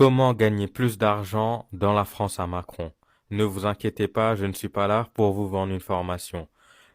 Comment gagner plus d'argent dans la France à Macron? Ne vous inquiétez pas, je ne suis pas là pour vous vendre une formation.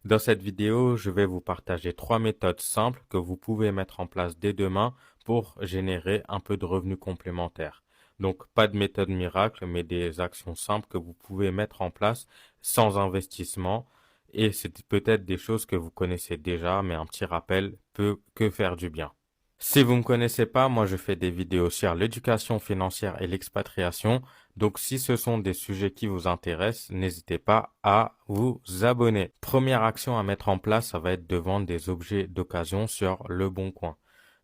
Dans cette vidéo, je vais vous partager trois méthodes simples que vous pouvez mettre en place dès demain pour générer un peu de revenus complémentaires. Donc, pas de méthode miracle, mais des actions simples que vous pouvez mettre en place sans investissement. Et c'est peut-être des choses que vous connaissez déjà, mais un petit rappel peut que faire du bien. Si vous ne me connaissez pas, moi je fais des vidéos sur l'éducation financière et l'expatriation. Donc si ce sont des sujets qui vous intéressent, n'hésitez pas à vous abonner. Première action à mettre en place, ça va être de vendre des objets d'occasion sur Le Bon Coin.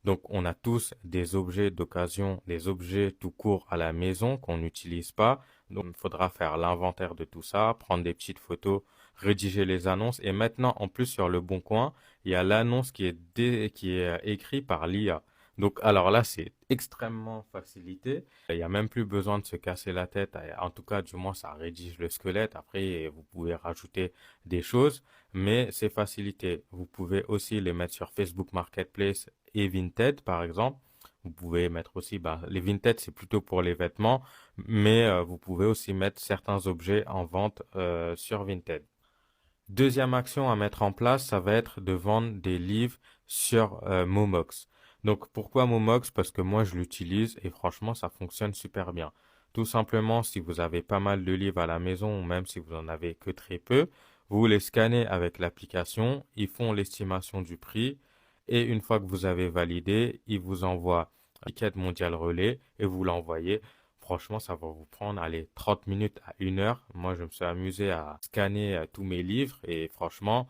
Donc on a tous des objets d'occasion, des objets tout court à la maison qu'on n'utilise pas. Donc il faudra faire l'inventaire de tout ça, prendre des petites photos, rédiger les annonces. Et maintenant, en plus sur Le Bon Coin, il y a l'annonce qui est écrite par l'IA. Donc, alors là, c'est extrêmement facilité. Il n'y a même plus besoin de se casser la tête. En tout cas, du moins, ça rédige le squelette. Après, vous pouvez rajouter des choses, mais c'est facilité. Vous pouvez aussi les mettre sur Facebook Marketplace et Vinted, par exemple. Vous pouvez mettre aussi, les Vinted, c'est plutôt pour les vêtements, mais vous pouvez aussi mettre certains objets en vente sur Vinted. Deuxième action à mettre en place, ça va être de vendre des livres sur Momox. Donc pourquoi Momox? Parce que moi je l'utilise et franchement ça fonctionne super bien. Tout simplement, si vous avez pas mal de livres à la maison ou même si vous en avez que très peu, vous les scannez avec l'application, ils font l'estimation du prix et une fois que vous avez validé, ils vous envoient l'étiquette mondiale relais et vous l'envoyez. Franchement, ça va vous prendre, allez, 30 minutes à 1 heure. Moi, je me suis amusé à scanner tous mes livres et franchement,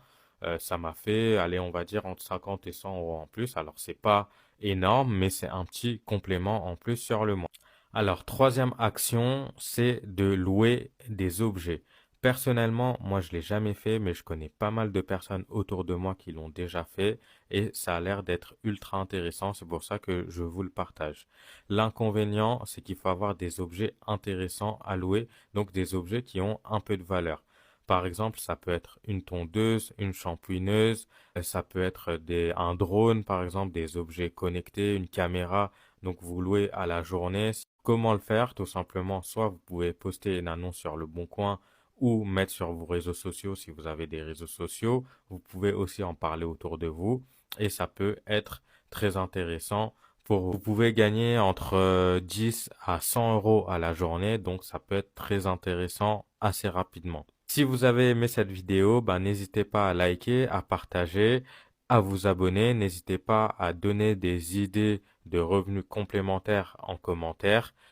ça m'a fait, allez, on va dire entre 50 et 100 euros en plus. Alors, c'est pas énorme, mais c'est un petit complément en plus sur le mois. Alors, troisième action, c'est de louer des objets. Personnellement, moi, je l'ai jamais fait, mais je connais pas mal de personnes autour de moi qui l'ont déjà fait et ça a l'air d'être ultra intéressant. C'est pour ça que je vous le partage. L'inconvénient, c'est qu'il faut avoir des objets intéressants à louer, donc des objets qui ont un peu de valeur. Par exemple, ça peut être une tondeuse, une shampooineuse, ça peut être un drone, par exemple, des objets connectés, une caméra. Donc, vous louez à la journée. Comment le faire? Tout simplement, soit vous pouvez poster une annonce sur Le Bon Coin ou mettre sur vos réseaux sociaux si vous avez des réseaux sociaux. Vous pouvez aussi en parler autour de vous et ça peut être très intéressant. Vous pouvez gagner entre 10 à 100 euros à la journée, donc ça peut être très intéressant assez rapidement. Si vous avez aimé cette vidéo, n'hésitez pas à liker, à partager, à vous abonner. N'hésitez pas à donner des idées de revenus complémentaires en commentaire.